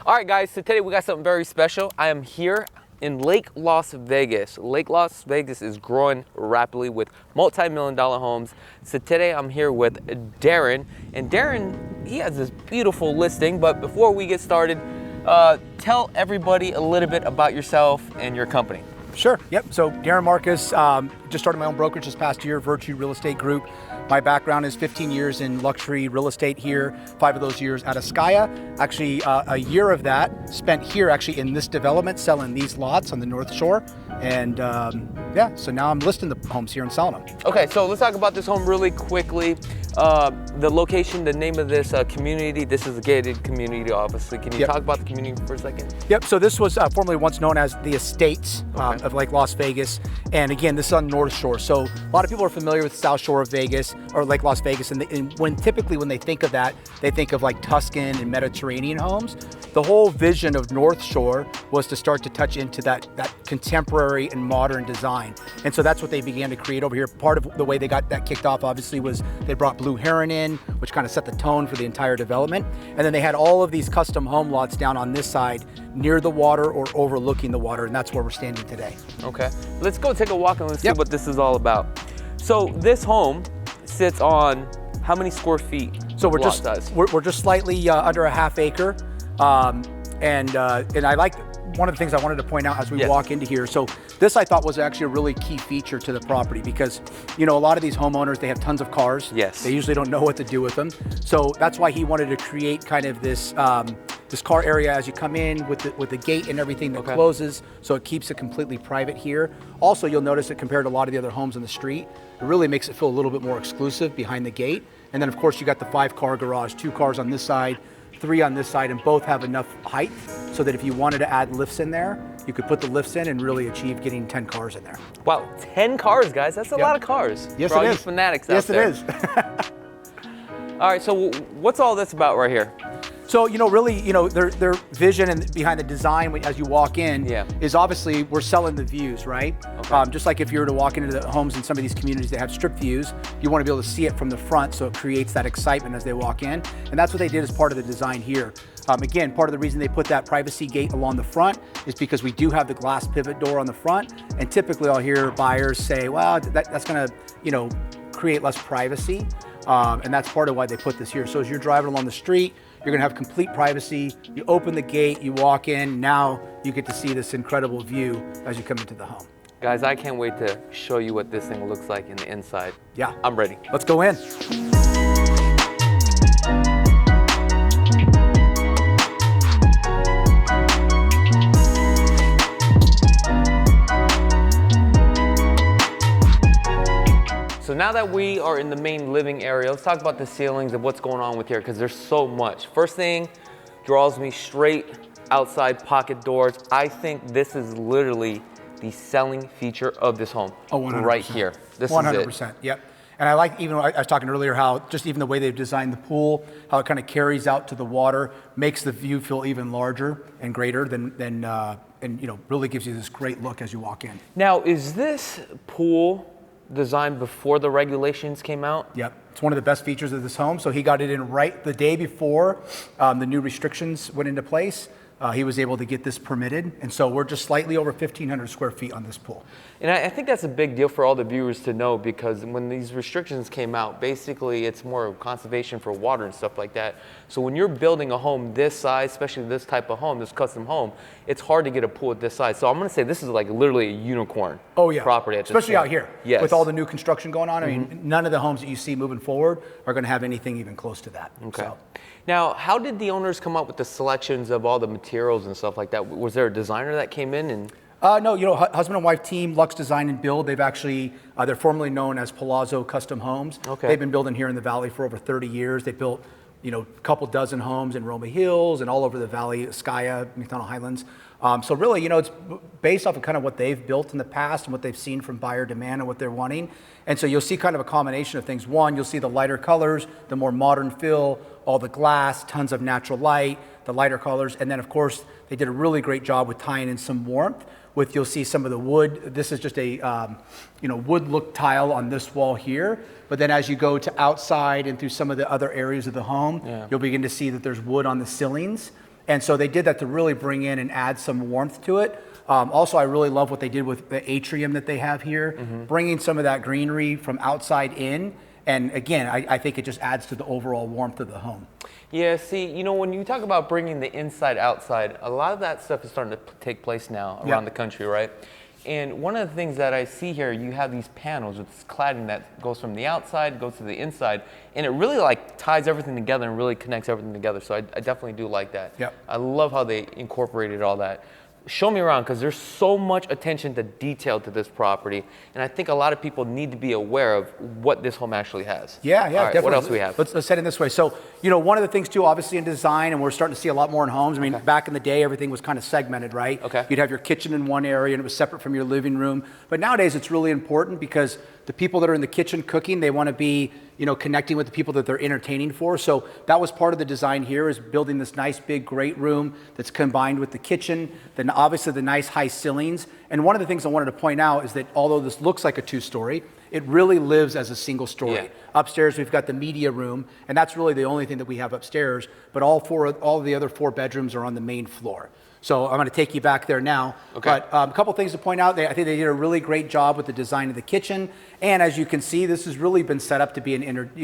All right, guys, so today we got something very special. I am here in Lake Las Vegas. Lake Las Vegas is growing rapidly with multi-million-dollar homes. So today I'm here with Darren, and Darren, he has this beautiful listing, but before we get started, tell everybody a little bit about yourself and your company. Sure, yep, so Darren Marcus, just started my own brokerage this past year, Virtue Real Estate Group. My background is 15 years in luxury real estate here, 5 of those years at Ascaya. Actually, a year of that spent here actually in this development, selling these lots on the North Shore. And yeah, so now I'm listing the homes here and selling them. Okay, so let's talk about this home really quickly. The location, the name of this community, this is a gated community, obviously. Can you talk about the community for a second? Yep, so this was formerly once known as the Estates of Lake Las Vegas. And again, this is on North Shore. So a lot of people are familiar with the South Shore of Vegas or Lake Las Vegas. And typically when they think of that, they think of like Tuscan and Mediterranean homes. The whole vision of North Shore was to start to touch into that contemporary and modern design. And so that's what they began to create over here. Part of the way they got that kicked off, obviously, was they brought Blue Heron in, which kind of set the tone for the entire development. And then they had all of these custom home lots down on this side near the water or overlooking the water, and that's where we're standing today. Okay, let's go take a walk and let's see what this is all about. So this home sits on how many square feet? So we're just slightly under a half acre. And I like one of the things I wanted to point out as we walk into here. So this I thought was actually a really key feature to the property because, you know, a lot of these homeowners, they have tons of cars. Yes. They usually don't know what to do with them. So that's why he wanted to create kind of this this car area as you come in with the gate and everything that closes, so it keeps it completely private here. Also, you'll notice that compared to a lot of the other homes on the street, it really makes it feel a little bit more exclusive behind the gate. And then of course you got the 5-car garage, 2 cars on this side, 3 on this side, and both have enough height so that if you wanted to add lifts in there, you could put the lifts in and really achieve getting 10 cars in there. Wow, 10 cars, guys. That's a lot of cars. Yes, for all it you is. fanatics out there. Yes, it is. All right, so what's all this about right here? So, you know, really, you know, their vision and behind the design as you walk in is obviously we're selling the views, right? Okay. Just like if you were to walk into the homes in some of these communities that have strip views, you want to be able to see it from the front so it creates that excitement as they walk in. And that's what they did as part of the design here. Again, part of the reason they put that privacy gate along the front is because we do have the glass pivot door on the front. And typically I'll hear buyers say, well, that's going to, you know, create less privacy. And that's part of why they put this here. So as you're driving along the street, you're gonna have complete privacy. You open the gate, you walk in, now you get to see this incredible view as you come into the home. Guys, I can't wait to show you what this thing looks like in the inside. Yeah. I'm ready. Let's go in. So now that we are in the main living area, let's talk about the ceilings and what's going on with here, because there's so much. First thing draws me straight outside pocket doors. I think this is literally the selling feature of this home. Oh, 100%. Right here. This 100%, is it. yep. And I like, even I was talking earlier, how just even the way they've designed the pool, how it kind of carries out to the water, makes the view feel even larger and greater than and you know, really gives you this great look as you walk in. Now, is this pool designed before the regulations came out? Yep, it's one of the best features of this home. So he got it in right the day before the new restrictions went into place. He was able to get this permitted. And so we're just slightly over 1,500 square feet on this pool. And I think that's a big deal for all the viewers to know, because when these restrictions came out, basically it's more conservation for water and stuff like that. So when you're building a home this size, especially this type of home, this custom home, it's hard to get a pool at this size. So I'm gonna say this is like literally a unicorn property at this especially point. out here. Yes. With all the new construction going on. I mean, none of the homes that you see moving forward are gonna have anything even close to that. Okay. So. Now, how did the owners come up with the selections of all the materials and stuff like that? Was there a designer that came in and? No, you know, husband and wife team, Luxe Design and Build. They've actually, they're formerly known as Palazzo Custom Homes. Okay. They've been building here in the Valley for over 30 years. They built, you know, a couple dozen homes in Roma Hills and all over the Valley, Ascaya, McDonough Highlands. So really, you know, it's based off of kind of what they've built in the past and what they've seen from buyer demand and what they're wanting. And so you'll see kind of a combination of things. One, you'll see the lighter colors, the more modern feel, all the glass, tons of natural light, the lighter colors. And then of course, they did a really great job with tying in some warmth. With, you'll see some of the wood. This is just a you know, wood look tile on this wall here. But then as you go to outside and through some of the other areas of the home, you'll begin to see that there's wood on the ceilings. And so they did that to really bring in and add some warmth to it. Also, I really love what they did with the atrium that they have here, bringing some of that greenery from outside in. And again, I think it just adds to the overall warmth of the home. Yeah, see, you know, when you talk about bringing the inside outside, a lot of that stuff is starting to take place now around the country, right? And one of the things that I see here, you have these panels with this cladding that goes from the outside, goes to the inside, and it really like ties everything together and really connects everything together. So I definitely do like that. Yep. I love how they incorporated all that. Show me around, because there's so much attention to detail to this property, and I think a lot of people need to be aware of what this home actually has. Yeah, All right, definitely. what else do we have? Let's head in this way. So, you know, one of the things too, obviously in design, and we're starting to see a lot more in homes. I mean, back in the day, everything was kind of segmented, right? Okay. You'd have your kitchen in one area, and it was separate from your living room. But nowadays, it's really important because the people that are in the kitchen cooking, they want to be, you know, connecting with the people that they're entertaining for. So that was part of the design here, is building this nice big great room that's combined with the kitchen, then obviously the nice high ceilings. And one of the things I wanted to point out is that although this looks like a two-story, it really lives as a single story. Yeah. Upstairs, we've got the media room, and that's really the only thing that we have upstairs, but all the other 4 bedrooms are on the main floor. So I'm going to take you back there now. Okay. But a couple things to point out. I think they did a really great job with the design of the kitchen. And as you can see, this has really been set up to be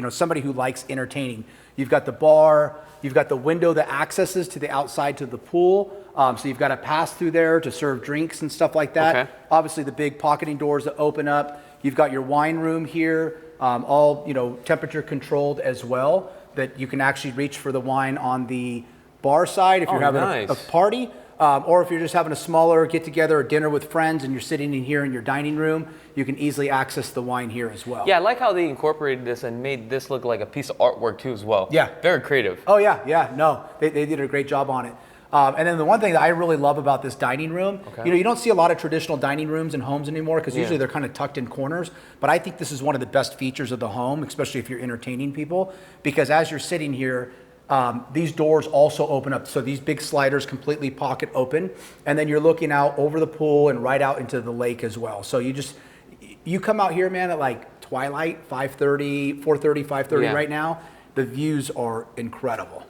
somebody who likes entertaining. You've got the bar, you've got the window that accesses to the outside to the pool. So you've got a pass through there to serve drinks and stuff like that. Okay. Obviously the big pocketing doors that open up. You've got your wine room here, all temperature controlled as well, that you can actually reach for the wine on the bar side if you're having a party. Or if you're just having a smaller get-together or dinner with friends and you're sitting in here in your dining room, you can easily access the wine here as well. Yeah, I like how they incorporated this and made this look like a piece of artwork too as well. Yeah. Very creative. Oh yeah, no, they did a great job on it. And then the one thing that I really love about this dining room, you don't see a lot of traditional dining rooms in homes anymore because usually they're kind of tucked in corners. But I think this is one of the best features of the home, especially if you're entertaining people, because as you're sitting here, these doors also open up. So these big sliders completely pocket open, and then you're looking out over the pool and right out into the lake as well. So you come out here, man, at like twilight, 5:30, 4:30, 5:30 right now. The views are incredible.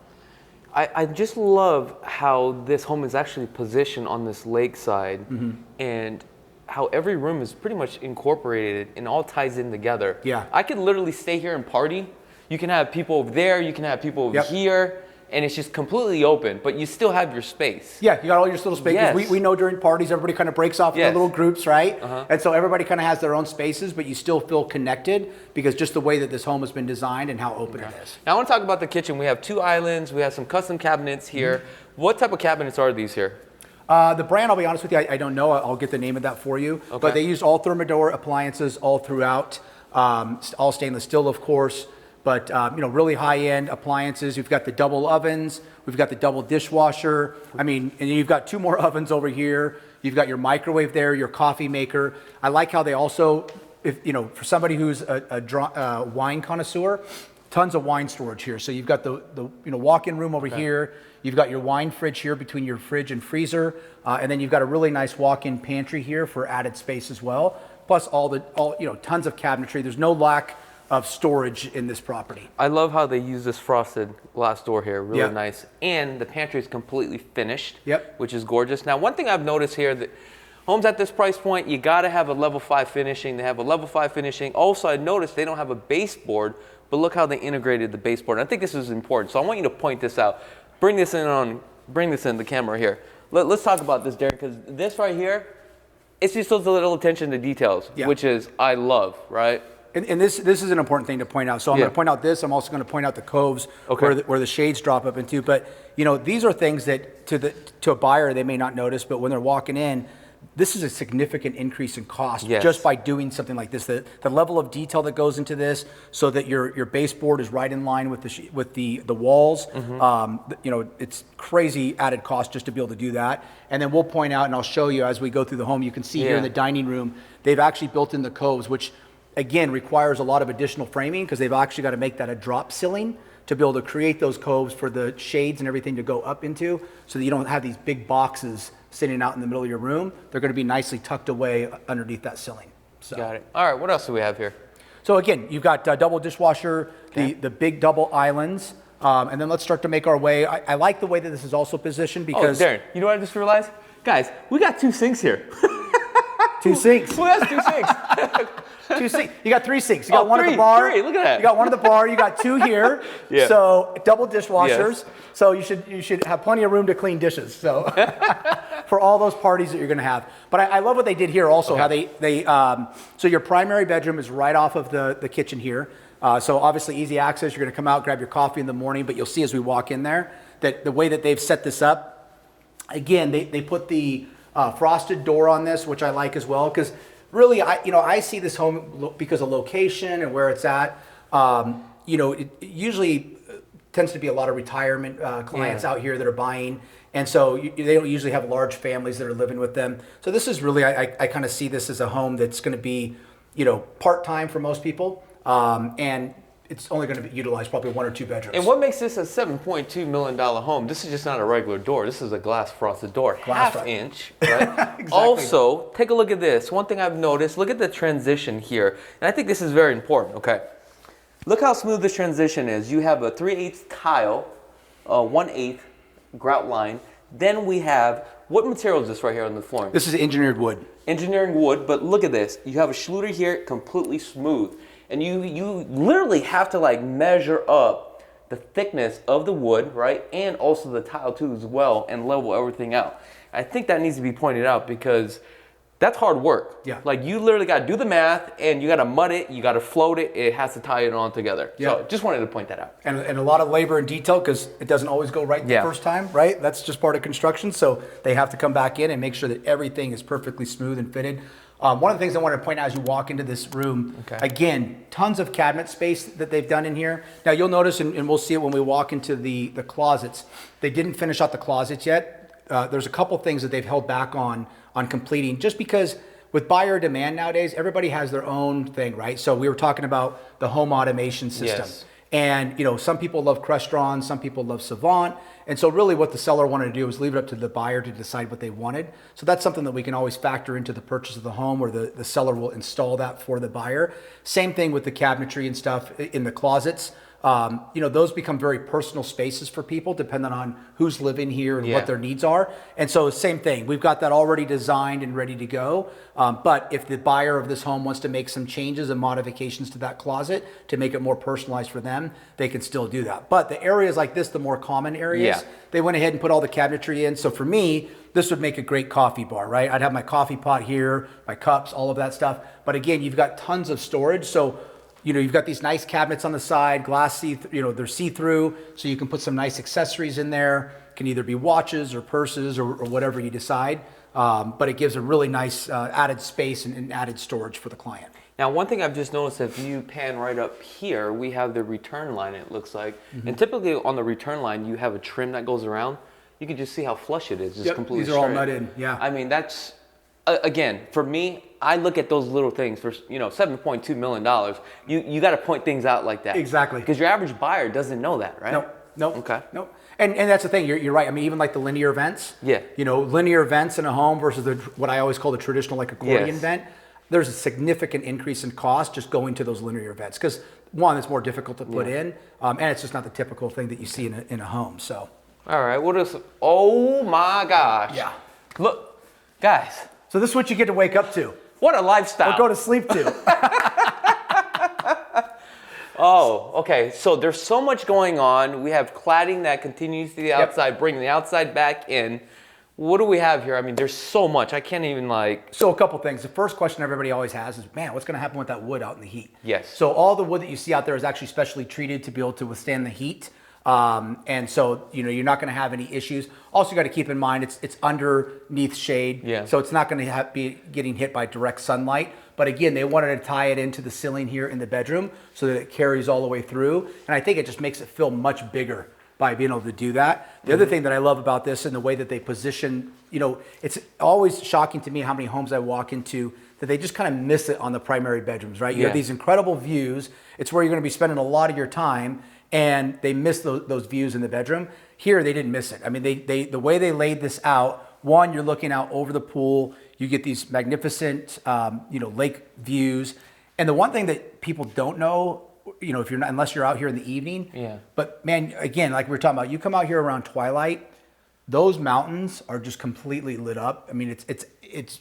I just love how this home is actually positioned on this lakeside, and how every room is pretty much incorporated and all ties in together. Yeah. I could literally stay here and party. You can have people over there, you can have people over here, and it's just completely open, but you still have your space. Yeah, you got all your little spaces. Yes. We know during parties, everybody kind of breaks off into little groups, right? And so everybody kind of has their own spaces, but you still feel connected because just the way that this home has been designed and how open it is. Now I want to talk about the kitchen. We have 2 islands, we have some custom cabinets here. What type of cabinets are these here? The brand, I'll be honest with you, I don't know. I'll get the name of that for you. But they use all Thermador appliances all throughout, all stainless steel, of course. But really high-end appliances. We've got the double ovens. We've got the double dishwasher. I mean, and you've got 2 more ovens over here. You've got your microwave there, your coffee maker. I like how they also, for somebody who's a wine connoisseur, tons of wine storage here. So you've got the walk-in room over here. You've got your wine fridge here between your fridge and freezer, and then you've got a really nice walk-in pantry here for added space as well. Plus tons of cabinetry. There's no lack of storage in this property. I love how they use this frosted glass door here, really nice. And the pantry is completely finished, which is gorgeous. Now, one thing I've noticed here, that homes at this price point, you gotta have a level 5 finishing. They have a level 5 finishing. Also, I noticed they don't have a baseboard, but look how they integrated the baseboard. I think this is important, so I want you to point this out. Bring this in the camera here. Let's talk about this, Darren, because this right here, it's just those little attention to details, which is, I love, right? And this is an important thing to point out. So I'm going to point out this. I'm also going to point out the coves where the shades drop up into. But these are things that to a buyer they may not notice, but when they're walking in, this is a significant increase in cost just by doing something like this. The level of detail that goes into this, so that your baseboard is right in line with the walls. It's crazy added cost just to be able to do that. And then we'll point out, and I'll show you as we go through the home. You can see here in the dining room, they've actually built in the coves, which again requires a lot of additional framing because they've actually got to make that a drop ceiling to be able to create those coves for the shades and everything to go up into, so that you don't have these big boxes sitting out in the middle of your room. They're going to be nicely tucked away underneath that ceiling. So. Got it. All right, what else do we have here? So again, you've got double dishwasher, the big double islands. And then let's start to make our way. I like the way that this is also positioned because... Oh, Darren, you know what I just realized? Guys, we got 2 sinks here. 2 sinks. Who has 2 sinks? 2 sinks. You got 3 sinks. You got one at the bar. 3. Look at that. You got one at the bar. You got 2 here. Yeah. So double dishwashers. Yes. So you should have plenty of room to clean dishes. So for all those parties that you're going to have. But I love what they did here also. Okay. How they so your primary bedroom is right off of the kitchen here. So obviously easy access. You're going to come out, grab your coffee in the morning. But you'll see as we walk in there that the way that they've set this up. Again, they put the frosted door on this, which I like as well, because really, I see this home because of location and where it's at. It usually tends to be a lot of retirement clients out here that are buying, and so they don't usually have large families that are living with them. So this is really, I kind of see this as a home that's going to be, part-time for most people, and it's only going to be utilized probably 1 or 2 bedrooms. And what makes this a $7.2 million home? This is just not a regular door. This is a glass frosted door, half-inch, right? Exactly. Also, take a look at this. One thing I've noticed, look at the transition here. And I think this is very important, okay? Look how smooth this transition is. You have a 3/8 tile, 1/8 grout line. Then we have, what material is this right here on the flooring? This is engineered wood. Engineering wood, but look at this. You have a Schluter here, completely smooth. And you literally have to like measure up the thickness of the wood, right? And also the tile too as well, and level everything out. I think that needs to be pointed out because that's hard work. Yeah. Like you literally got to do the math and you got to mud it, you got to float it, it has to tie it all together. Yeah. So just wanted to point that out. And a lot of labor and detail because it doesn't always go right the first time, right? That's just part of construction. So they have to come back in and make sure that everything is perfectly smooth and fitted. One of the things I wanted to point out as you walk into this room, again, tons of cabinet space that they've done in here. Now you'll notice, and we'll see it when we walk into the closets, they didn't finish out the closets yet. There's a couple things that they've held back on completing just because with buyer demand nowadays, everybody has their own thing, right? So we were talking about the home automation system. Yes. And some people love Crestron, some people love Savant. And so really what the seller wanted to do was leave it up to the buyer to decide what they wanted. So that's something that we can always factor into the purchase of the home, or the seller will install that for the buyer. Same thing with the cabinetry and stuff in the closets. Those become very personal spaces for people depending on who's living here and what their needs are. And so same thing, we've got that already designed and ready to go. But if the buyer of this home wants to make some changes and modifications to that closet to make it more personalized for them, they can still do that. But the areas like this, the more common areas, they went ahead and put all the cabinetry in. So for me, this would make a great coffee bar, right? I'd have my coffee pot here, my cups, all of that stuff. But again, you've got tons of storage. So you've got these nice cabinets on the side, glass they're see-through, so you can put some nice accessories in there. Can either be watches or purses or whatever you decide. But it gives a really nice added space and added storage for the client. Now, one thing I've just noticed, if you pan right up here, we have the return line, it looks like. And typically on the return line, you have a trim that goes around. You can just see how flush it is. Just completely these are all nut in, I mean, that's, again, for me, I look at those little things for, $7.2 million. You got to point things out like that. Exactly. Because your average buyer doesn't know that, right? Nope. Okay. Nope. And that's the thing. You're right. I mean, even like the linear vents. Yeah. Linear vents in a home versus what I always call the traditional like accordion vent. There's a significant increase in cost just going to those linear vents because one, it's more difficult to put in, and it's just not the typical thing that you see in a home. So. All right. What is? Oh my gosh. Yeah. Look, guys. So this is what you get to wake up to. What a lifestyle. Or go to sleep to. Oh, okay. So there's so much going on. We have cladding that continues to the outside, bringing the outside back in. What do we have here? I mean, there's so much. I can't even So a couple things. The first question everybody always has is, man, what's going to happen with that wood out in the heat? Yes. So all the wood that you see out there is actually specially treated to be able to withstand the heat. And so, you're not going to have any issues. Also, you got to keep in mind, it's underneath shade. Yeah. So it's not going to be getting hit by direct sunlight. But again, they wanted to tie it into the ceiling here in the bedroom so that it carries all the way through. And I think it just makes it feel much bigger by being able to do that. The other thing that I love about this and the way that they position, it's always shocking to me how many homes I walk into that they just kind of miss it on the primary bedrooms, right? You have these incredible views. It's where you're going to be spending a lot of your time, and they miss those views in the bedroom. Here, they didn't miss it. I mean, the way they laid this out, one, you're looking out over the pool. You get these magnificent, lake views. And the one thing that people don't know you know, if you're not, unless you're out here in the evening. Yeah. But man, again, like we were talking about, you come out here around twilight, those mountains are just completely lit up. I mean, it's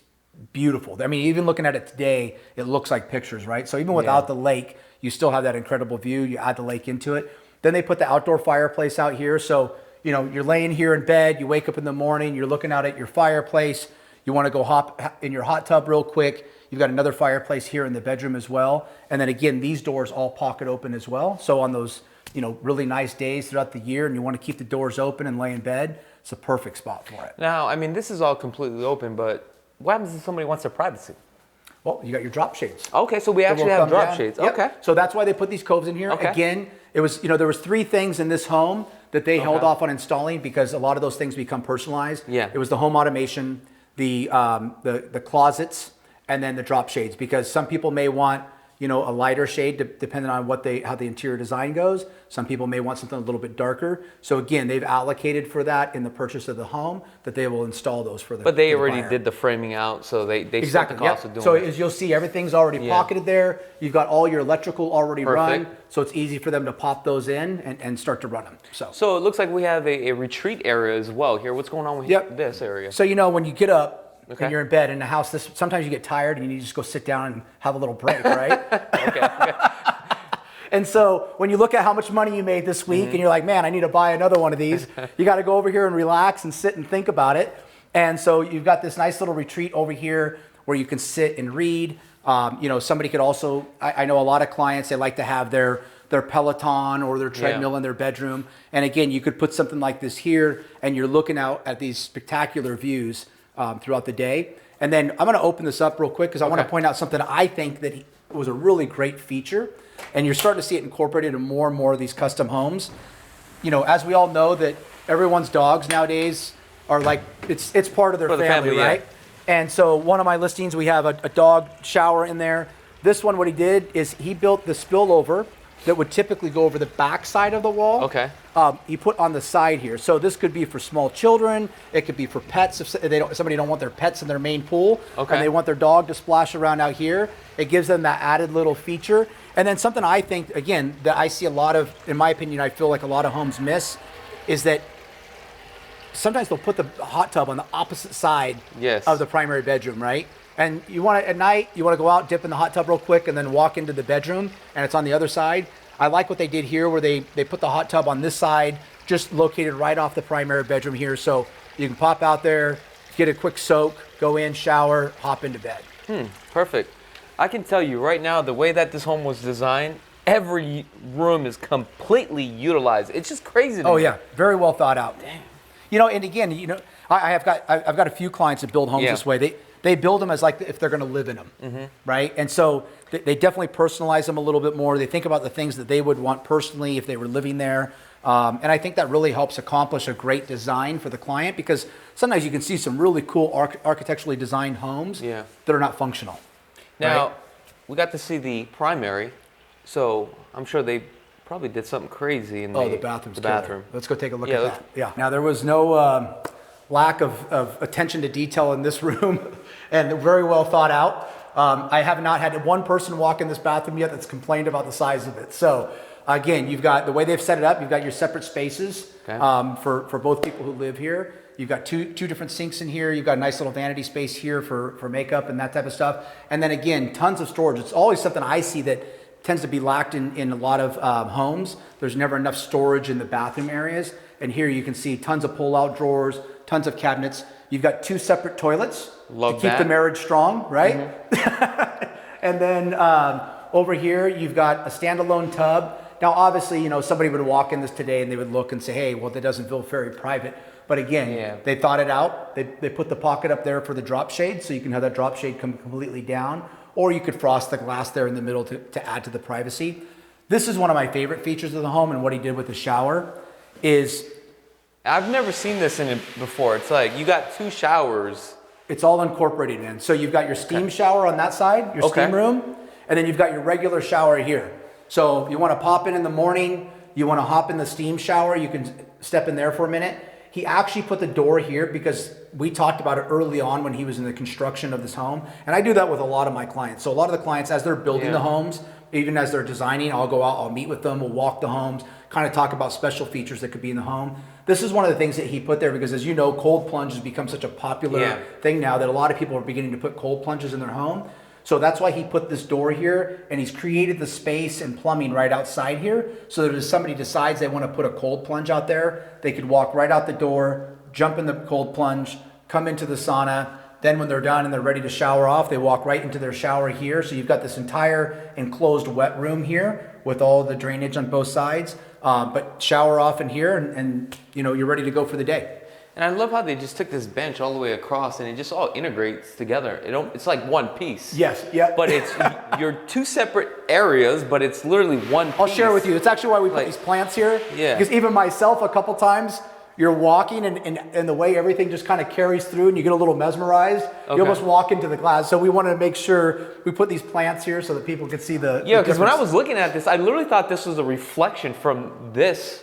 beautiful. I mean, even looking at it today, it looks like pictures, right? So even without the lake, you still have that incredible view. You add the lake into it. Then they put the outdoor fireplace out here. So, you know, you're laying here in bed, you wake up in the morning, you're looking out at your fireplace. You want to go hop in your hot tub real quick. You've got another fireplace here in the bedroom as well. And then again, these doors all pocket open as well. So on those, you know, really nice days throughout the year and you want to keep the doors open and lay in bed, it's a perfect spot for it. Now, I mean, this is all completely open, but what happens if somebody wants their privacy? Well, you got your drop shades. Okay, so we actually have drop shades. Yep. Okay. So that's why they put these coves in here. Okay. Again, it was, you know, there was 3 things in this home that they held off on installing because a lot of those things become personalized. Yeah. It was the home automation, the closets, and then the drop shades, because some people may want, you know, a lighter shade depending on how the interior design goes. Some people may want something a little bit darker. So again, they've allocated for that in the purchase of the home that they will install those for the But they for the already buyer. did the framing out, so they Exactly. spent the cost of doing So it. as you'll see, everything's already pocketed there. You've got all your electrical already run, Perfect. so it's easy for them to pop those in and start to run them. So it looks like we have a retreat area as well here. What's going on with this area? So you know, when you get up and you're in bed in the house, sometimes you get tired and you need to just go sit down and have a little break, right? Okay. And so when you look at how much money you made this week and you're like, man, I need to buy another one of these, you got to go over here and relax and sit and think about it. And so you've got this nice little retreat over here where you can sit and read. You know, somebody could also, I know a lot of clients, they like to have their Peloton or their treadmill in their bedroom. And again, you could put something like this here and you're looking out at these spectacular views throughout the day. And then I'm going to open this up real quick because I want to point out something I think that was a really great feature. And you're starting to see it incorporated in more and more of these custom homes. You know, as we all know that everyone's dogs nowadays are like, it's part of their family, right? And so one of my listings, we have a dog shower in there. This one, what he did is he built the spillover that would typically go over the back side of the wall. Okay. He put on the side here. So this could be for small children. It could be for pets if somebody don't want their pets in their main pool. Okay. And they want their dog to splash around out here. It gives them that added little feature. And then something I think, again, that I see a lot of, in my opinion, I feel like a lot of homes miss, is that sometimes they'll put the hot tub on the opposite side of the primary bedroom, right? And you want to, at night, you want to go out, dip in the hot tub real quick, and then walk into the bedroom, and it's on the other side. I like what they did here, where they put the hot tub on this side, just located right off the primary bedroom here. So you can pop out there, get a quick soak, go in, shower, hop into bed. Perfect. I can tell you right now, the way that this home was designed, every room is completely utilized. It's just crazy to me. Oh yeah, very well thought out. Damn. You know, and again, you know, I've got a few clients that build homes this way. They build them as like if they're going to live in them, right? And so they definitely personalize them a little bit more. They think about the things that they would want personally if they were living there. And I think that really helps accomplish a great design for the client, because sometimes you can see some really cool architecturally designed homes that are not functional. Now, we got to see the primary, so I'm sure they probably did something crazy in the bathroom. Let's go take a look at that. Yeah. Now, there was no lack of attention to detail in this room, and very well thought out. I have not had one person walk in this bathroom yet that's complained about the size of it. So again, you've got the way they've set it up. You've got your separate spaces for both people who live here. You've got two different sinks in here. You've got a nice little vanity space here for makeup and that type of stuff. And then again, tons of storage. It's always something I see that tends to be lacked in a lot of homes. There's never enough storage in the bathroom areas. And here you can see tons of pull-out drawers, tons of cabinets. You've got 2 separate toilets to keep the marriage strong, right? And then over here, you've got a standalone tub. Now, obviously, you know, somebody would walk in this today and they would look and say, hey, well, that doesn't feel very private. But again, they thought it out. They put the pocket up there for the drop shade, so you can have that drop shade come completely down, or you could frost the glass there in the middle to add to the privacy. This is one of my favorite features of the home, and what he did with the shower is... I've never seen this in it before. It's like you got 2 showers. It's all incorporated in. So you've got your steam shower on that side, your steam room, and then you've got your regular shower here. So you want to pop in the morning, you want to hop in the steam shower, you can step in there for a minute. He actually put the door here because we talked about it early on when he was in the construction of this home. And I do that with a lot of my clients. So a lot of the clients, as they're building the homes, even as they're designing, I'll go out, I'll meet with them, we'll walk the homes, kind of talk about special features that could be in the home. This is one of the things that he put there because, as you know, cold plunge has become such a popular thing now that a lot of people are beginning to put cold plunges in their home. So that's why he put this door here, and he's created the space and plumbing right outside here, so that if somebody decides they want to put a cold plunge out there, they could walk right out the door, jump in the cold plunge, come into the sauna. Then when they're done and they're ready to shower off, they walk right into their shower here. So you've got this entire enclosed wet room here with all the drainage on both sides. But shower off in here, and you know, you're ready to go for the day. And I love how they just took this bench all the way across, and it just all integrates together. It's like one piece. Yes, yeah. But it's you're two separate areas, but it's literally one piece. I'll share with you. It's actually why we put these plants here. Yeah. Because even myself, a couple times, you're walking, and the way everything just kind of carries through, and you get a little mesmerized. You almost walk into the glass. So we wanted to make sure we put these plants here so that people could see the because when I was looking at this, I literally thought this was a reflection from this.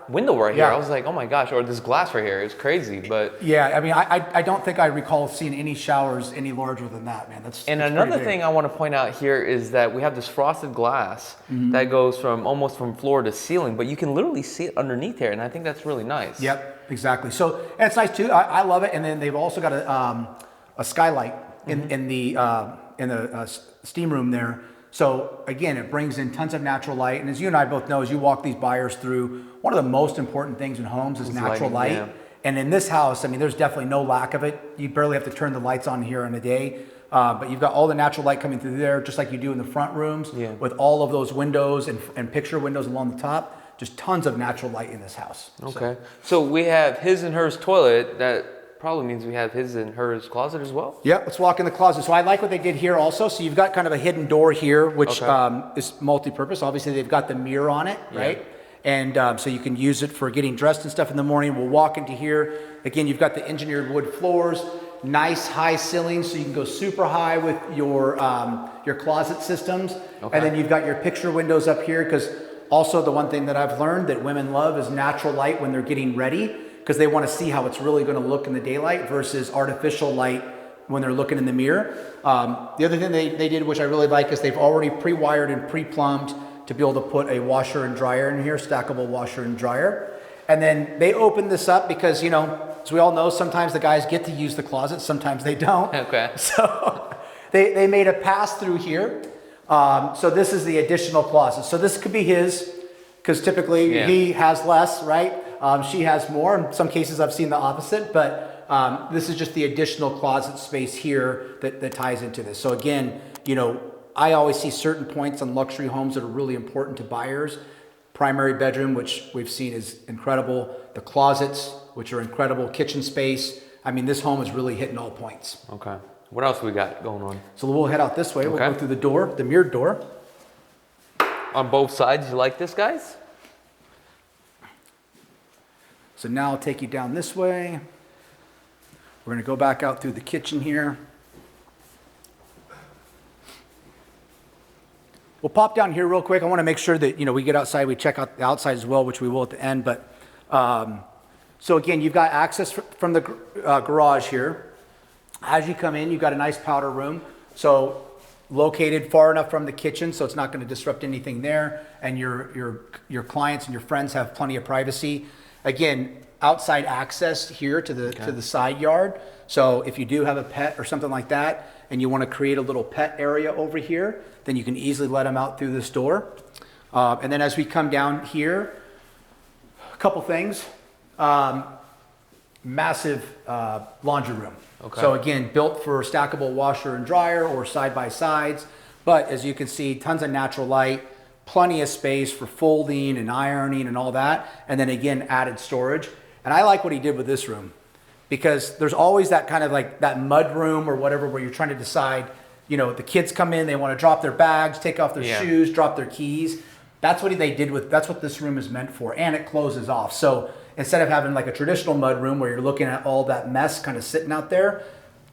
Window right here. I was like, oh my gosh, or this glass right here. It's crazy, but I mean, I don't think I recall seeing any showers any larger than that, man. That's another thing I want to point out here is that we have this frosted glass that goes from almost from floor to ceiling, but you can literally see it underneath here, and I think that's really nice. Yep, exactly. So, and it's nice too. I love it. And then they've also got a skylight in the steam room there. So again, it brings in tons of natural light. And as you and I both know, as you walk these buyers through, one of the most important things in homes is natural light. Yeah. And in this house, I mean, there's definitely no lack of it. You barely have to turn the lights on here in a day. But you've got all the natural light coming through there, just like you do in the front rooms, with all of those windows and picture windows along the top. Just tons of natural light in this house. Okay. So we have his and hers toilet. That probably means we have his and hers closet as well. Yeah, let's walk in the closet. So I like what they did here also. So you've got kind of a hidden door here, which is multi-purpose. Obviously, they've got the mirror on it, right? And so you can use it for getting dressed and stuff in the morning. We'll walk into here. Again, you've got the engineered wood floors, nice high ceilings, so you can go super high with your closet systems. Okay. And then you've got your picture windows up here, because also the one thing that I've learned that women love is natural light when they're getting ready, because they want to see how it's really going to look in the daylight versus artificial light when they're looking in the mirror. The other thing they did, which I really like, is they've already pre-wired and pre-plumbed to be able to put a washer and dryer in here, stackable washer and dryer. And then they opened this up because, you know, as we all know, sometimes the guys get to use the closet, sometimes they don't. Okay. So they made a pass through here. So this is the additional closet. So this could be his, because typically he has less, right? She has more. In some cases I've seen the opposite, but this is just the additional closet space here that ties into this. So again, you know, I always see certain points on luxury homes that are really important to buyers. Primary bedroom, which we've seen is incredible. The closets, which are incredible. Kitchen space. I mean, this home is really hitting all points. Okay. What else we got going on? So we'll head out this way. We'll go through the door, the mirrored door. On both sides, you like this, guys? So now I'll take you down this way. We're gonna go back out through the kitchen here. We'll pop down here real quick. I wanna make sure that, you know, we get outside, we check out the outside as well, which we will at the end. But so again, you've got access from the garage here. As you come in, you've got a nice powder room. So located far enough from the kitchen so it's not gonna disrupt anything there. And your clients and your friends have plenty of privacy. Again, outside access here to the side yard. So if you do have a pet or something like that, and you want to create a little pet area over here, then you can easily let them out through this door. And then as we come down here, a couple things. Massive laundry room. Okay. So again, built for stackable washer and dryer or side by sides. But as you can see, tons of natural light. Plenty of space for folding and ironing and all that. And then again, added storage. And I like what he did with this room, because there's always that kind of like that mud room or whatever where you're trying to decide, you know, the kids come in, they want to drop their bags, take off their shoes, drop their keys. That's what that's what this room is meant for. And it closes off. So instead of having like a traditional mud room where you're looking at all that mess kind of sitting out there,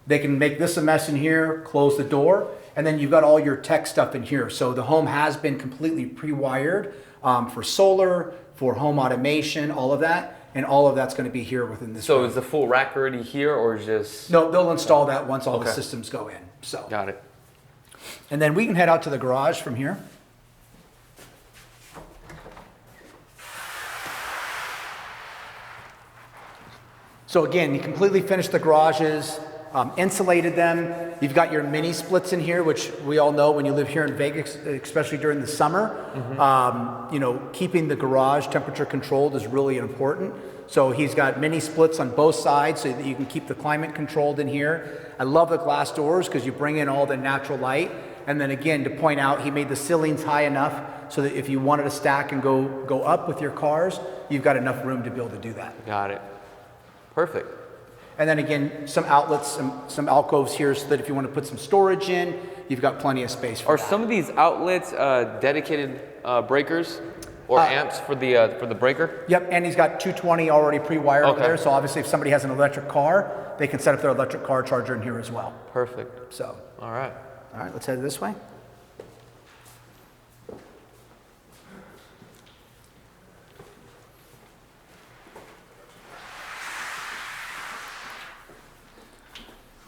they can make this a mess in here, close the door, and then you've got all your tech stuff in here. So the home has been completely pre-wired for solar, for home automation, all of that. And all of that's going to be here within this room. So is the full rack already here, or just? No, they'll install that once all the systems go in. So got it. And then we can head out to the garage from here. So again, you completely finished the garages, insulated them. You've got your mini splits in here, which we all know when you live here in Vegas, especially during the summer, you know, keeping the garage temperature controlled is really important. So he's got mini splits on both sides so that you can keep the climate controlled in here. I love the glass doors because you bring in all the natural light. And then again, to point out, he made the ceilings high enough so that if you wanted to stack and go up with your cars, you've got enough room to be able to do that. Got it. Perfect. And then again, some outlets, some alcoves here so that if you want to put some storage in, you've got plenty of space for that. Are some of these outlets dedicated breakers or amps for the breaker? Yep, and he's got 220 already pre-wired over there. So obviously if somebody has an electric car, they can set up their electric car charger in here as well. Perfect. So. All right, Let's head this way.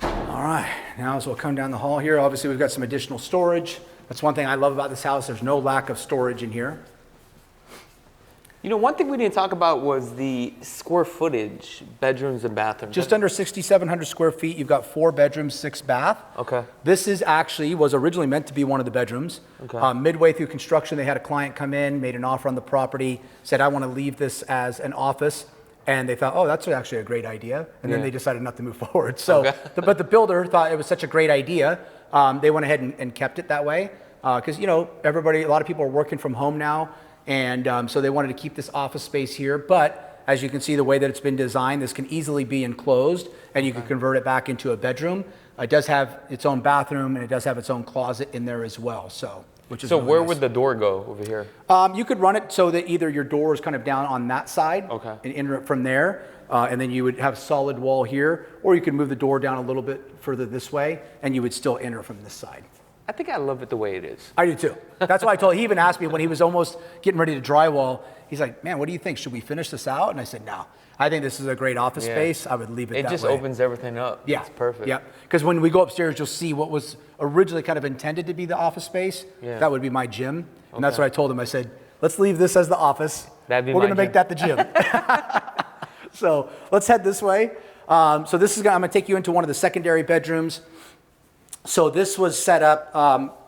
All right, now as we'll come down the hall here, obviously we've got some additional storage. That's one thing I love about this house. There's no lack of storage in here. You know, one thing we didn't talk about was the square footage, bedrooms and bathrooms. Just under 6,700 square feet. You've got 4 bedrooms, 6 bath. Okay. This was originally meant to be one of the bedrooms. Okay. Midway through construction, they had a client come in, made an offer on the property, said, I want to leave this as an office. And they thought, oh, that's actually a great idea. And then they decided not to move forward. So, but the builder thought it was such a great idea. They went ahead and kept it that way. Because, you know, a lot of people are working from home now. And so they wanted to keep this office space here. But as you can see, the way that it's been designed, this can easily be enclosed and you can convert it back into a bedroom. It does have its own bathroom and it does have its own closet in there as well. So, which is so really where nice. would the door go over here? You could run it so that either your door is kind of down on that side and enter it from there. And then you would have solid wall here, or you could move the door down a little bit further this way and you would still enter from this side. I think I love it the way it is. I do too. That's why he even asked me when he was almost getting ready to drywall, he's like, man, what do you think? Should we finish this out? And I said, no, I think this is a great office space. I would leave it that way. It just opens everything up. Yeah. It's perfect. Yeah. Because when we go upstairs, you'll see what was originally kind of intended to be the office space. Yeah. That would be my gym. And that's what I told him. I said, let's leave this as the office. That'd be We're going to make that the gym. So let's head this way. So this is, I'm going to take you into one of the secondary bedrooms. So this was set up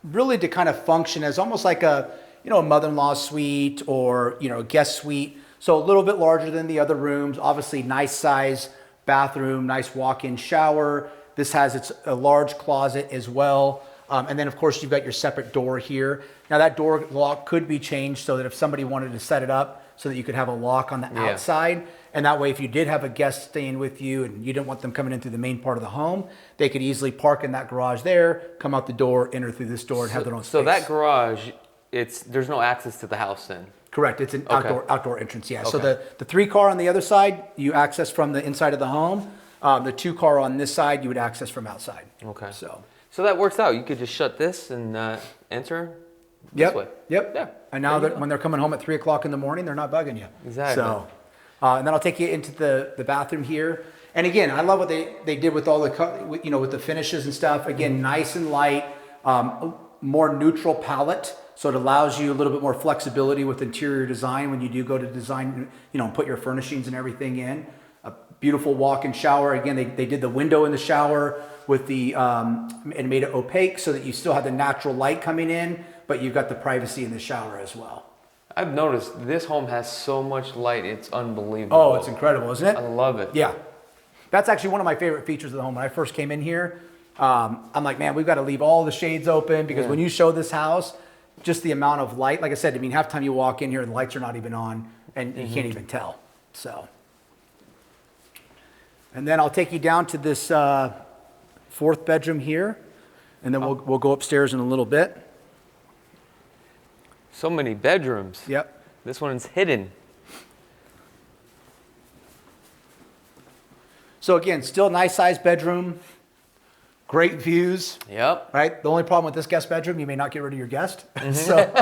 really to kind of function as almost like a mother-in-law suite or, a guest suite. So a little bit larger than the other rooms, obviously nice size bathroom, nice walk-in shower. This has a large closet as well. And then of course you've got your separate door here. Now that door lock could be changed so that if somebody wanted to set it up so that you could have a lock on the outside. And that way, if you did have a guest staying with you and you didn't want them coming in through the main part of the home, they could easily park in that garage there, come out the door, enter through this door, and have their own space. So that garage, there's no access to the house then? Correct. It's an outdoor entrance, yeah. Okay. So the 3-car on the other side, you access from the inside of the home. The 2-car on this side, you would access from outside. Okay. So that works out. You could just shut this and enter this way. Yep. Yeah. And now when they're coming home at 3 o'clock in the morning, they're not bugging you. Exactly. So. And then I'll take you into the bathroom here. And again, I love what they did with all with the finishes and stuff. Again, nice and light, more neutral palette. So it allows you a little bit more flexibility with interior design when you do go to design, put your furnishings and everything in. A beautiful walk-in shower. Again, they did the window in the shower with and made it opaque so that you still have the natural light coming in, but you've got the privacy in the shower as well. I've noticed this home has so much light, it's unbelievable. Oh, it's incredible, isn't it? I love it. Yeah. That's actually one of my favorite features of the home. When I first came in here, I'm like, man, we've got to leave all the shades open because when you show this house, just the amount of light, like I said, half the time you walk in here, the lights are not even on and you can't even tell. So, and then I'll take you down to this 4th bedroom here, and then we'll go upstairs in a little bit. So many bedrooms. Yep. This one's hidden. So again, still nice sized bedroom, great views. Yep. Right? The only problem with this guest bedroom, you may not get rid of your guest. So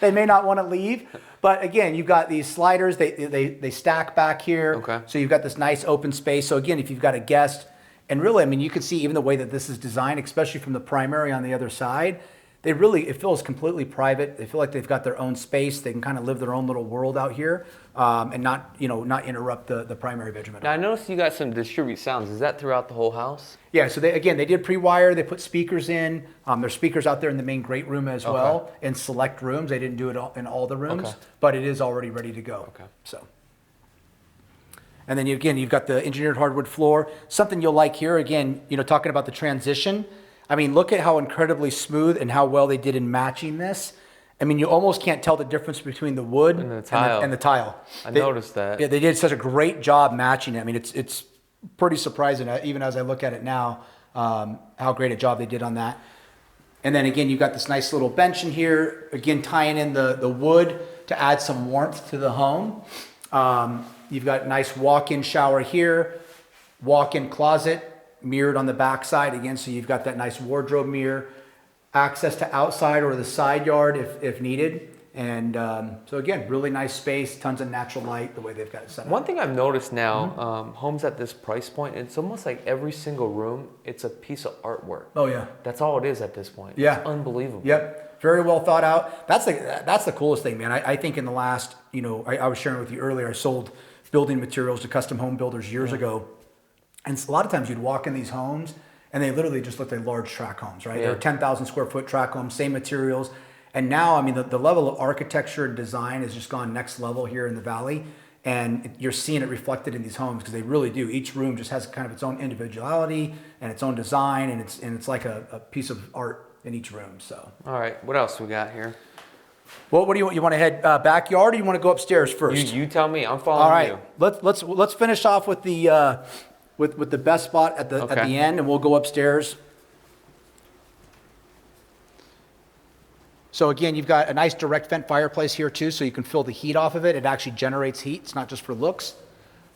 they may not want to leave. But again, you've got these sliders, they stack back here. Okay. So you've got this nice open space. So again, if you've got a guest, and really, you can see even the way that this is designed, especially from the primary on the other side, it feels completely private. They feel like they've got their own space. They can kind of live their own little world out here, and not not interrupt the primary bedroom at all. Now I noticed you got some distribute sounds. Is that throughout the whole house? Yeah, so they did pre-wire. They put speakers in. There's speakers out there in the main great room as well, in select rooms. They didn't do it in all the rooms, but it is already ready to go. Okay. So. And then you've got the engineered hardwood floor. Something you'll like here, again, talking about the transition. I mean, look at how incredibly smooth and how well they did in matching this. I mean, you almost can't tell the difference between the wood and the tile. I noticed that. Yeah, they did such a great job matching it. I mean, it's pretty surprising, even as I look at it now, how great a job they did on that. And then again, you've got this nice little bench in here, again, tying in the wood to add some warmth to the home. You've got nice walk-in shower here, walk-in closet, mirrored on the back side again, so you've got that nice wardrobe mirror, access to outside or the side yard if needed. And so again, really nice space, tons of natural light the way they've got it set up. One thing I've noticed now, homes at this price point, it's almost like every single room, it's a piece of artwork. Oh yeah. That's all it is at this point. Yeah. It's unbelievable. Yep. Very well thought out. That's the coolest thing, man. I think in the last, I was sharing with you earlier, I sold building materials to custom home builders years ago. And a lot of times you'd walk in these homes and they literally just look like large tract homes, right? They're 10,000 square foot tract homes, same materials. And now, I mean, the level of architecture and design has just gone next level here in the Valley. And you're seeing it reflected in these homes because they really do. Each room just has kind of its own individuality and its own design. And it's like a piece of art in each room, so. All right, what else we got here? Well, what do you want? You want to head backyard or you want to go upstairs first? You tell me, I'm following you. All right, let's finish off with the with the best spot at the end, and we'll go upstairs. So again, you've got a nice direct vent fireplace here too, so you can feel the heat off of it. It actually generates heat. It's not just for looks.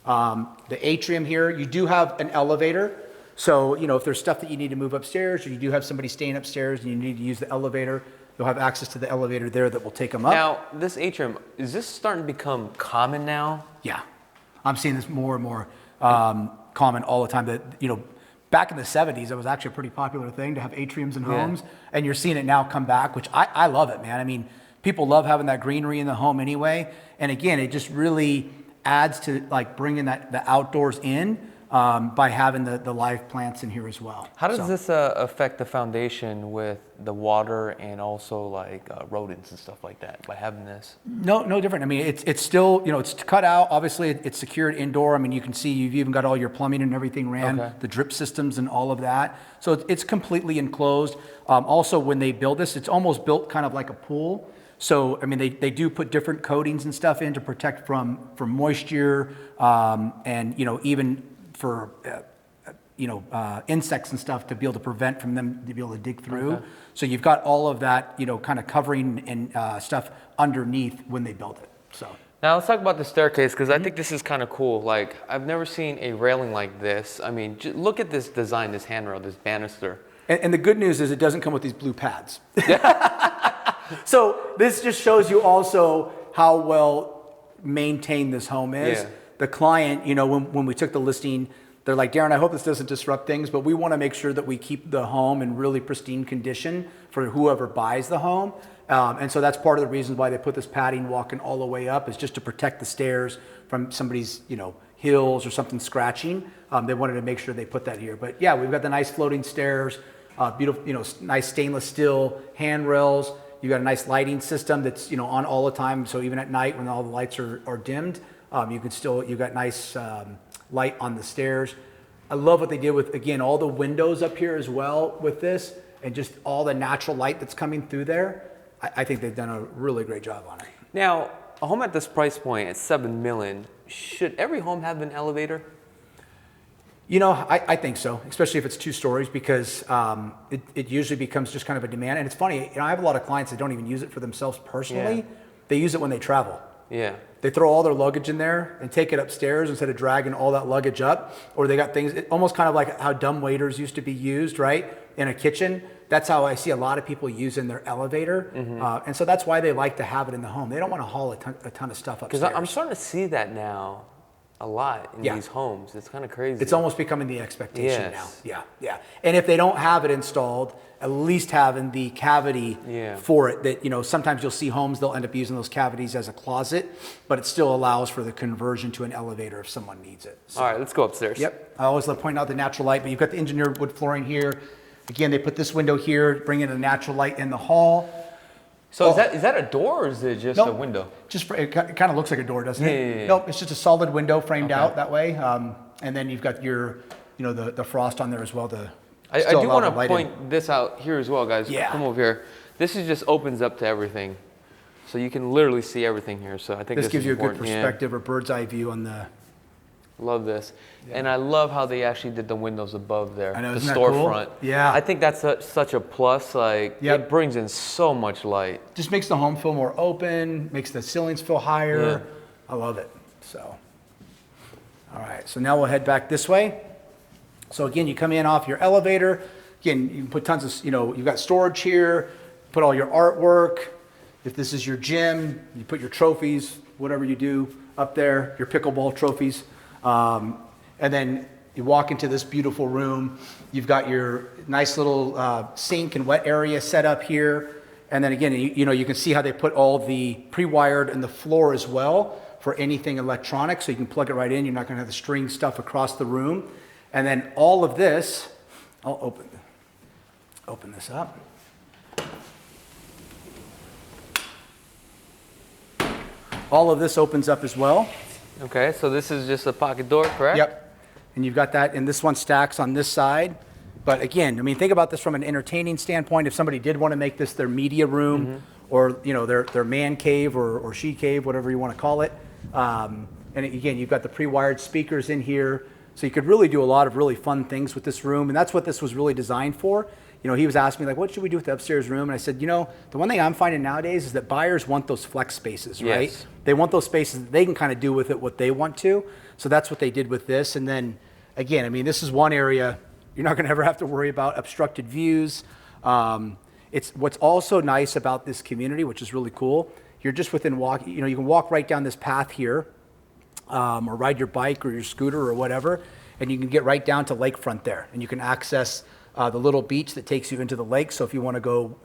The atrium here, you do have an elevator. So, if there's stuff that you need to move upstairs or you do have somebody staying upstairs and you need to use the elevator, you'll have access to the elevator there that will take them up. Now, this atrium, is this starting to become common now? Yeah. I'm seeing this more and more common all the time. That, back in the 70s, it was actually a pretty popular thing to have atriums in homes. And you're seeing it now come back, which I love it, man. I mean, people love having that greenery in the home anyway. And again, it just really adds to like bringing the outdoors in. By having the live plants in here as well. How does this affect the foundation with the water and also like rodents and stuff like that by having this? No different. I mean, it's still, it's cut out. Obviously, it's secured indoor. I mean, you can see you've even got all your plumbing and everything ran, the drip systems and all of that. So it's completely enclosed. Also, when they build this, it's almost built kind of like a pool. So, I mean, they do put different coatings and stuff in to protect from moisture and, even for insects and stuff to be able to prevent from them to be able to dig through. So you've got all of that, kind of covering and stuff underneath when they build it. So now let's talk about the staircase because I think this is kind of cool. Like I've never seen a railing like this. I mean, look at this design, this handrail, this banister. And the good news is it doesn't come with these blue pads. So this just shows you also how well maintained this home is. Yeah. The client, when we took the listing, they're like, Darren, I hope this doesn't disrupt things, but we want to make sure that we keep the home in really pristine condition for whoever buys the home. And so that's part of the reasons why they put this padding walking all the way up is just to protect the stairs from somebody's, heels or something scratching. They wanted to make sure they put that here. But yeah, we've got the nice floating stairs, beautiful, nice stainless steel handrails. You've got a nice lighting system that's, on all the time. So even at night when all the lights are dimmed, you've got nice light on the stairs. I love what they did with, again, all the windows up here as well with this and just all the natural light that's coming through there. I think they've done a really great job on it. Now, a home at this price point at $7 million, should every home have an elevator? I think so, especially if it's 2 stories because it usually becomes just kind of a demand. And it's funny, I have a lot of clients that don't even use it for themselves personally. Yeah. They use it when they travel. Yeah. They throw all their luggage in there and take it upstairs instead of dragging all that luggage up. Or they got things, almost kind of like how dumb waiters used to be used, right? In a kitchen. That's how I see a lot of people using their elevator. And so that's why they like to have it in the home. They don't want to haul a ton of stuff upstairs. Because I'm starting to see that now. a lot in these homes. It's kind of crazy. It's almost becoming the expectation now. Yes. Yeah. And if they don't have it installed, at least having the cavity for it, that, you know, sometimes you'll see homes, they'll end up using those cavities as a closet, but it still allows for the conversion to an elevator if someone needs it. So, all right, let's go upstairs. Yep. I always love pointing out the natural light, but you've got the engineered wood flooring here. Again, they put this window here, bring in a natural light in the hall. So is that a door or is it just a window? Just it kind of looks like a door, doesn't it? Yeah. Nope, it's just a solid window framed out that way. And then you've got your, you know, the frost on there as well. I do want to point this out here as well, guys. Yeah. Come over here. This is just opens up to everything. So you can literally see everything here. So I think this gives you a good important. perspective or bird's eye view on the. Love this. And I love how they actually did the windows above there. I know, the isn't that storefront. cool? Yeah. I think that's such a plus. Like, it brings in so much light. Just makes the home feel more open, makes the ceilings feel higher. I love it. So, all right. So now we'll head back this way. So again, you come in off your elevator. Again, you can put tons of, you know, you've got storage here, put all your artwork. If this is your gym, you put your trophies, whatever you do up there, your pickleball trophies. And then you walk into this beautiful room. You've got your nice little sink and wet area set up here. And then again, you know, you can see how they put all the pre-wired in the floor as well for anything electronic. So you can plug it right in. You're not going to have to string stuff across the room. And then all of this, I'll open this up. All of this opens up as well. Okay, so this is just a pocket door, correct? Yep. And you've got that, and this one stacks on this side. But again, I mean, think about this from an entertaining standpoint. If somebody did want to make this their media room, or, you know, their man cave or she cave, whatever you want to call it. And again, you've got the pre-wired speakers in here. So you could really do a lot of really fun things with this room. And that's what this was really designed for. You know, he was asking me, like, what should we do with the upstairs room? And I said, you know, the one thing I'm finding nowadays is that buyers want those flex spaces, right? Yes. They want those spaces that they can kind of do with it what they want to. So that's what they did with this. And then, again, I mean, this is one area you're not going to ever have to worry about obstructed views. It's what's also nice about this community, which is really cool. You're just within walk, you know, you can walk right down this path here, or ride your bike or your scooter or whatever, and you can get right down to lakefront there. And you can access the little beach that takes you into the lake. So if you want to go,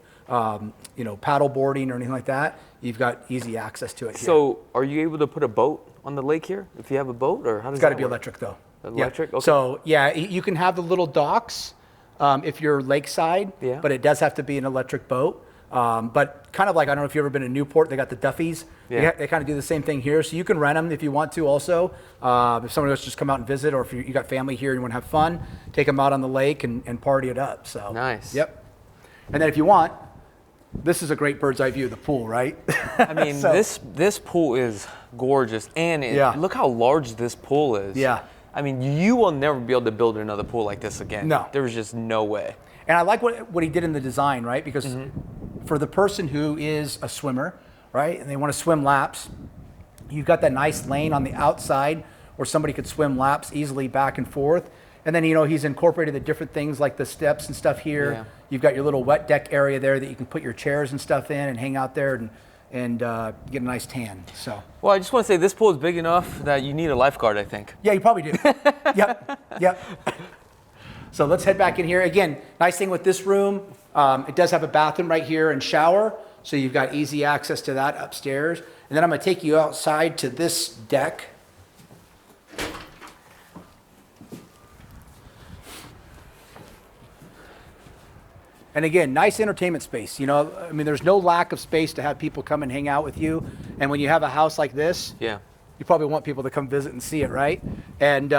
you know, paddle boarding or anything like that, you've got easy access to it here. So are you able to put a boat on the lake here if you have a boat, or how does It's got to that be work? electric though. Electric? Yeah. Okay. So yeah, you can have the little docks if you're lakeside, but it does have to be an electric boat. But kind of like, I don't know if you've ever been to Newport, they got the Duffies. They kind of do the same thing here. So you can rent them if you want to also. If someone wants to just come out and visit, or if you got family here and you want to have fun, take them out on the lake and party it up. So nice. Yep. And then if you want, this is a great bird's eye view of the pool, right? I mean, this pool is gorgeous. And look how large this pool is. Yeah. I mean, you will never be able to build another pool like this again. No. There's just no way. And I like what he did in the design, right? Because for the person who is a swimmer, right, and they want to swim laps, you've got that nice lane on the outside where somebody could swim laps easily back and forth. And then, you know, he's incorporated the different things like the steps and stuff here. Yeah. You've got your little wet deck area there that you can put your chairs and stuff in and hang out there and get a nice tan. So. Well, I just want to say this pool is big enough that you need a lifeguard, I think. Yeah, you probably do. Yep. So let's head back in here. Again, nice thing with this room, it does have a bathroom right here and shower. So you've got easy access to that upstairs. And then I'm going to take you outside to this deck. And again, nice entertainment space. You know, I mean, there's no lack of space to have people come and hang out with you. And when you have a house like this, you probably want people to come visit and see it, right? And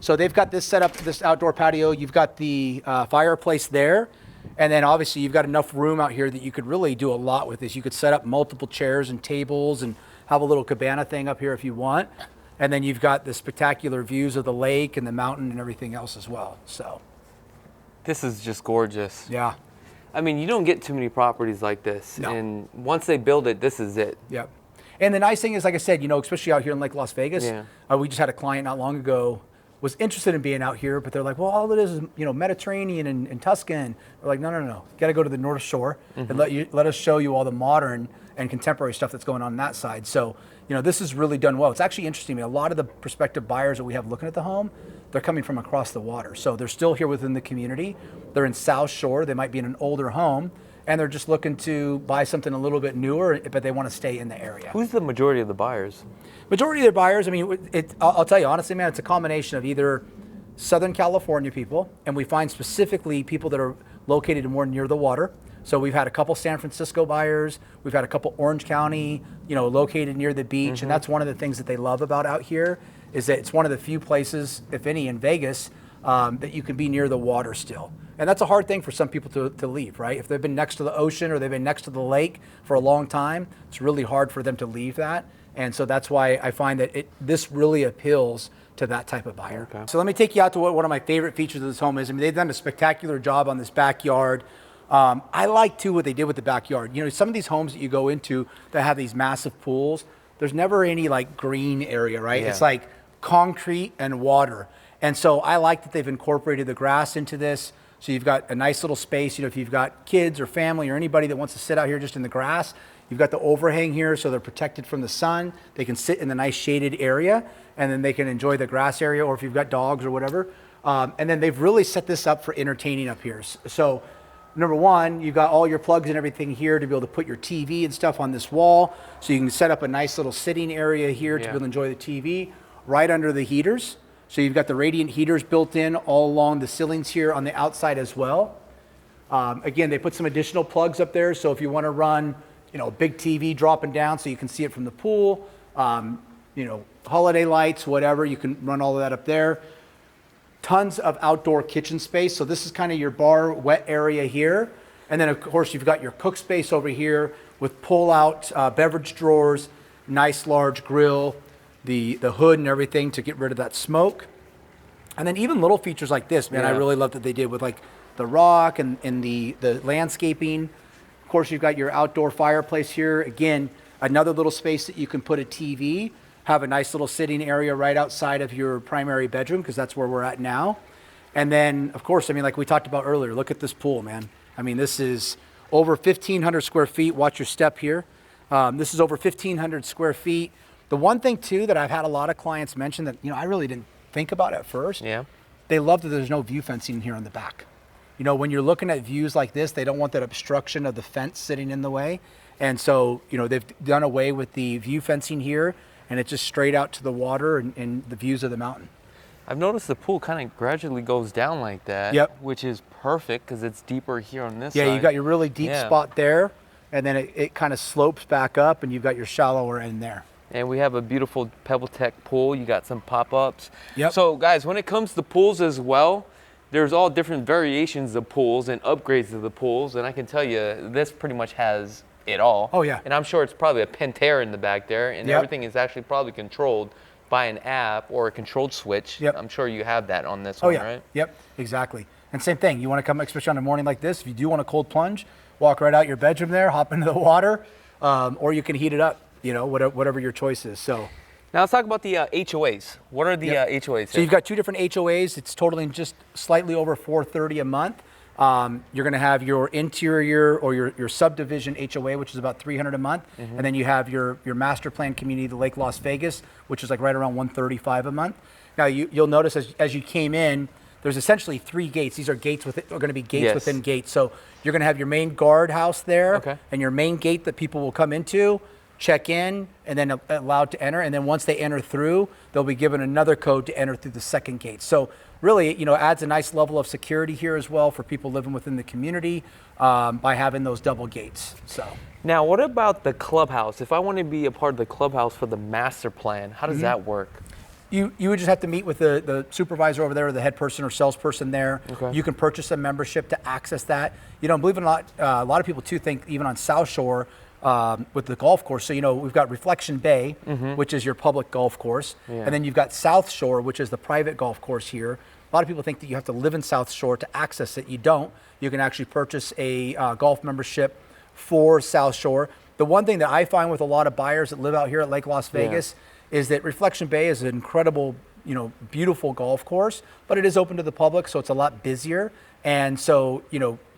so they've got this set up, this outdoor patio. You've got the fireplace there. And then obviously you've got enough room out here that you could really do a lot with this. You could set up multiple chairs and tables and have a little cabana thing up here if you want. And then you've got the spectacular views of the lake and the mountain and everything else as well. So this is just gorgeous. Yeah. I mean, you don't get too many properties like this. No. And once they build it, this is it. Yep. And the nice thing is, like I said, you know, especially out here in Lake Las Vegas, we just had a client not long ago was interested in being out here, but they're like, well, all it is, you know, Mediterranean and Tuscan. We're like, no. You got to go to the North Shore and let us show you all the modern and contemporary stuff that's going on that side. So, this is really done well. It's actually interesting. A lot of the prospective buyers that we have looking at the home, they're coming from across the water. So they're still here within the community. They're in South Shore. They might be in an older home, and they're just looking to buy something a little bit newer, but they want to stay in the area. Who's the majority of the buyers? Majority of their buyers, I mean, I'll tell you honestly, man, it's a combination of either Southern California people, and we find specifically people that are located more near the water. So we've had a couple San Francisco buyers, we've had a couple Orange County, located near the beach, and that's one of the things that they love about out here, is that it's one of the few places, if any, in Vegas that you can be near the water still. And that's a hard thing for some people to leave, right? If they've been next to the ocean or they've been next to the lake for a long time, it's really hard for them to leave that. And so that's why I find that this really appeals to that type of buyer. Okay. So let me take you out to what one of my favorite features of this home is. I mean, they've done a spectacular job on this backyard. I like too what they did with the backyard. Some of these homes that you go into that have these massive pools, there's never any like green area, right? Yeah. It's like concrete and water. And so I like that they've incorporated the grass into this. So you've got a nice little space, if you've got kids or family or anybody that wants to sit out here just in the grass, you've got the overhang here so they're protected from the sun. They can sit in the nice shaded area and then they can enjoy the grass area, or if you've got dogs or whatever. And then they've really set this up for entertaining up here. So number one, you've got all your plugs and everything here to be able to put your TV and stuff on this wall. So you can set up a nice little sitting area here to be able to enjoy the TV right under the heaters. So you've got the radiant heaters built in all along the ceilings here on the outside as well. Again, they put some additional plugs up there. So if you want to run, a big TV dropping down so you can see it from the pool, holiday lights, whatever, you can run all of that up there. Tons of outdoor kitchen space. So this is kind of your bar wet area here. And then of course you've got your cook space over here with pull out beverage drawers, nice large grill, the hood and everything to get rid of that smoke. And then even little features like this, man, I really love that they did with like the rock and the landscaping. Of course, you've got your outdoor fireplace here. Again, another little space that you can put a TV, have a nice little sitting area right outside of your primary bedroom, because that's where we're at now. And then, of course, like we talked about earlier, look at this pool, man. This is over 1,500 square feet. Watch your step here. This is over 1,500 square feet. The one thing, too, that I've had a lot of clients mention that, I really didn't think about at first. Yeah. They love that there's no view fencing here on the back. When you're looking at views like this, they don't want that obstruction of the fence sitting in the way. And so, they've done away with the view fencing here, and it's just straight out to the water and the views of the mountain. I've noticed the pool kind of gradually goes down like that, which is perfect because it's deeper here on this side. Yeah, you got your really deep spot there, and then it kind of slopes back up, and you've got your shallower end there. And we have a beautiful PebbleTech pool. You got some pop-ups. Yep. So guys, when it comes to pools as well, there's all different variations of pools and upgrades of the pools. And I can tell you, this pretty much has it all. Oh, yeah. And I'm sure it's probably a Pentair in the back there. And everything is actually probably controlled by an app or a controlled switch. Yep. I'm sure you have that on this one, right? Yep, exactly. And same thing, you want to come, especially on a morning like this, if you do want a cold plunge, walk right out your bedroom there, hop into the water, or you can heat it up, whatever your choice is. So now let's talk about the HOAs. What are the HOAs? So you've got two different HOAs. It's totaling just slightly over $430 a month. You're going to have your interior or your subdivision HOA, which is about $300 a month. Mm-hmm. And then you have your master plan community, the Lake Las Vegas, which is like right around $135 a month. Now you'll notice as you came in, there's essentially 3 gates. These are gates are going to be gates within gates. So you're going to have your main guardhouse there, and your main gate that people will come into, check in, and then allowed to enter. And then once they enter through, they'll be given another code to enter through the second gate. So really, adds a nice level of security here as well for people living within the community by having those double gates. So now, what about the clubhouse? If I want to be a part of the clubhouse for the master plan, how does that work? You would just have to meet with the supervisor over there, or the head person or salesperson there. Okay. You can purchase a membership to access that. Believe it or not, a lot of people too think even on South Shore with the golf course. So we've got Reflection Bay, which is your public golf course, and then you've got South Shore, which is the private golf course here. A lot of people think that you have to live in South Shore to access it. You don't. You can actually purchase a golf membership for South Shore. The one thing that I find with a lot of buyers that live out here at Lake Las Vegas is that Reflection Bay is an incredible, beautiful golf course, but it is open to the public, so it's a lot busier. And so,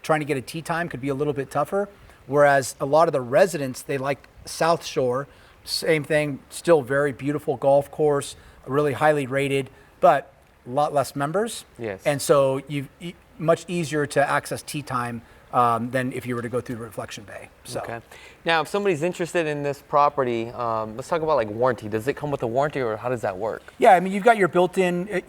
trying to get a tee time could be a little bit tougher. Whereas a lot of the residents, they like South Shore, same thing, still very beautiful golf course, really highly rated, but a lot less members. Yes. And so much easier to access tea time than if you were to go through the Reflection Bay. So. Okay. Now, if somebody's interested in this property, let's talk about like warranty. Does it come with a warranty, or how does that work? Yeah, I mean, you've got your built-in,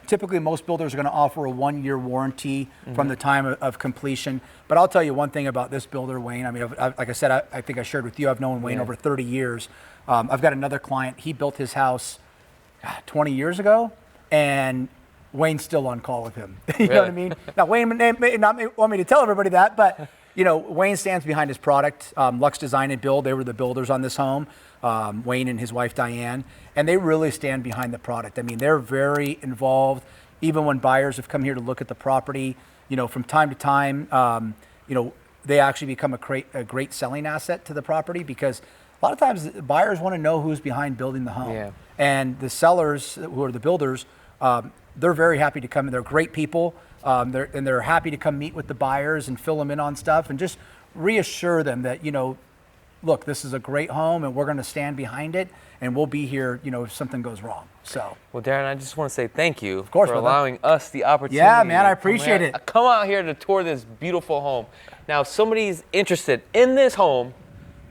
typically most builders are going to offer a 1-year warranty from the time of completion. But I'll tell you one thing about this builder, Wayne. I mean, like I said, I think I shared with you, I've known Wayne over 30 years. I've got another client, he built his house 20 years ago, and Wayne's still on call with him. You know what I mean? Now, Wayne may not want me to tell everybody that, but Wayne stands behind his product. Luxe Design and Build, they were the builders on this home. Wayne and his wife Diane, and they really stand behind the product. I mean, they're very involved. Even when buyers have come here to look at the property, from time to time, they actually become a great selling asset to the property, because a lot of times buyers want to know who's behind building the home. Yeah. And the sellers, who are the builders, they're very happy to come in. They're great people, they're happy to come meet with the buyers and fill them in on stuff and just reassure them that, look, this is a great home and we're going to stand behind it, and we'll be here, if something goes wrong. So. Well, Darren, I just want to say thank you for allowing us the opportunity. Yeah, man, I appreciate it. Come out here to tour this beautiful home. Now, if somebody's interested in this home,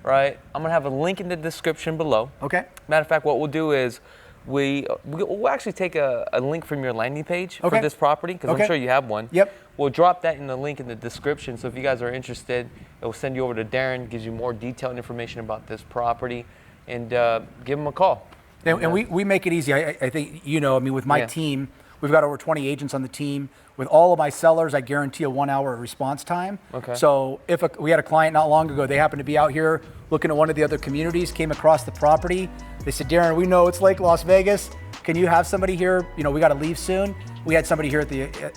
right, I'm going to have a link in the description below. Okay. Matter of fact, what we'll do is we'll actually take a link from your landing page for this property, because I'm sure you have one. Yep. We'll drop that in the link in the description, so if you guys are interested, it will send you over to Darren, gives you more detailed information about this property, and give him a call. And we make it easy. I think, with my team, we've got over 20 agents on the team. With all of my sellers, I guarantee a 1-hour response time. Okay. So if we had a client not long ago, they happened to be out here looking at one of the other communities, came across the property. They said, Darren, we know it's Lake Las Vegas. Can you have somebody here? We got to leave soon. We had somebody here at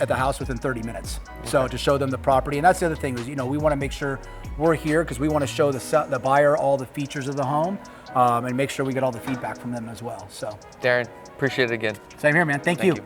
the house within 30 minutes. Okay. So to show them the property. And that's the other thing is, we want to make sure we're here because we want to show the buyer all the features of the home and make sure we get all the feedback from them as well. So, Darren, appreciate it again. Same here, man. Thank you.